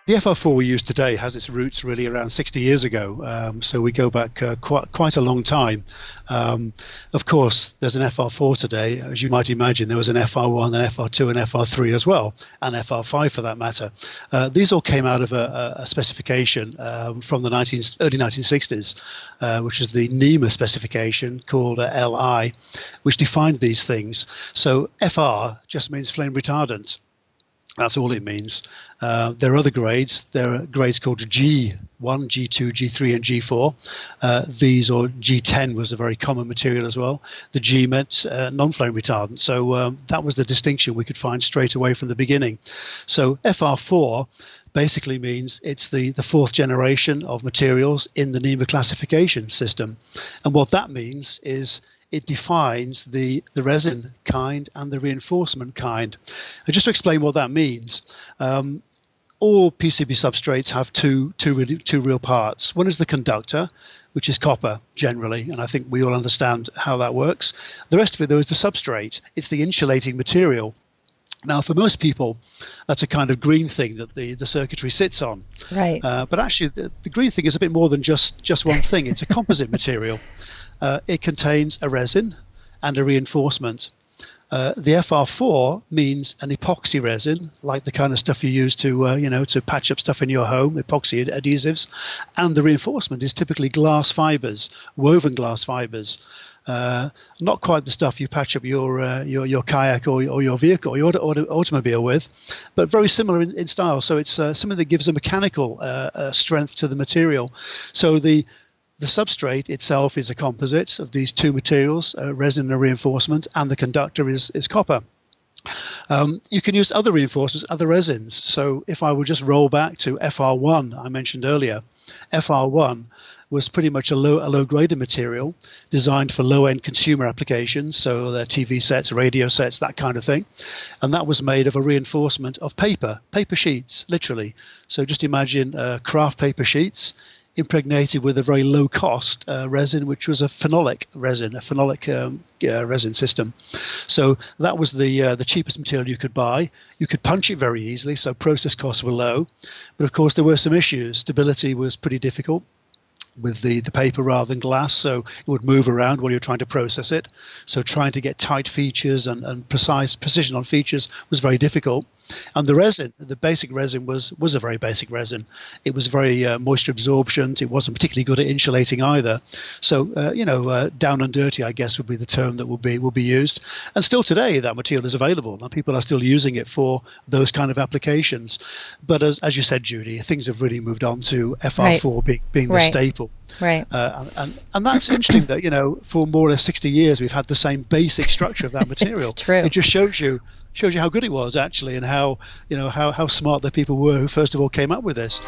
The FR-4 we use today has its roots really around 60 years ago, so we go back quite a long time. Of course, there's an FR-4 today. As you might imagine, there was an FR-1, an FR-2, and FR-3 as well, and FR-5 for that matter. These all came out of a specification from the early 1960s, which is the NEMA specification called LI, which defined these things. So FR just means flame retardant. That's all it means. There are other grades. There are grades called G1, G2, G3, and G4. These, or G10 was a very common material as well. The G meant non-flame retardant. So that was the distinction we could find straight away from the beginning. So FR4 basically means it's the fourth generation of materials in the NEMA classification system. And what that means is it defines the resin kind and the reinforcement kind. And just to explain what that means, all PCB substrates have two real parts. One is the conductor, which is copper generally, and I think we all understand how that works. The rest of it, though, is the substrate. It's the insulating material. Now, for most people, that's a kind of green thing that the circuitry sits on. Right. But actually, the green thing is a bit more than just one thing. It's a composite material. It contains a resin and a reinforcement. The FR4 means an epoxy resin, like the kind of stuff you use to patch up stuff in your home, epoxy adhesives, and the reinforcement is typically glass fibers, woven glass fibers. Not quite the stuff you patch up your kayak or your vehicle or your automobile with, but very similar in style. So it's something that gives a mechanical strength to the material. So the substrate itself is a composite of these two materials, resin and reinforcement, and the conductor is copper. You can use other reinforcements, other resins. So if I would just roll back to FR1, I mentioned earlier, FR1 was pretty much a low-graded material designed for low-end consumer applications, so the TV sets, radio sets, that kind of thing. And that was made of a reinforcement of paper sheets, literally. So just imagine craft paper sheets impregnated with a very low-cost resin, which was a phenolic resin, resin system. So that was the cheapest material you could buy. You could punch it very easily, so process costs were low. But of course, there were some issues. Stability was pretty difficult with the paper rather than glass, so it would move around while you're trying to process it. So trying to get tight features and precision on features was very difficult. And the resin, the basic resin was a very basic resin. It was very moisture absorption. It wasn't particularly good at insulating either. So down and dirty, I guess, would be the term that will be used. And still today, that material is available, and people are still using it for those kind of applications. But as you said, Judy, things have really moved on to FR4 being the staple. Right. And that's interesting that for more or less 60 years we've had the same basic structure of that material. It's true. It just shows you how good it was actually, and how smart the people were who first of all came up with this.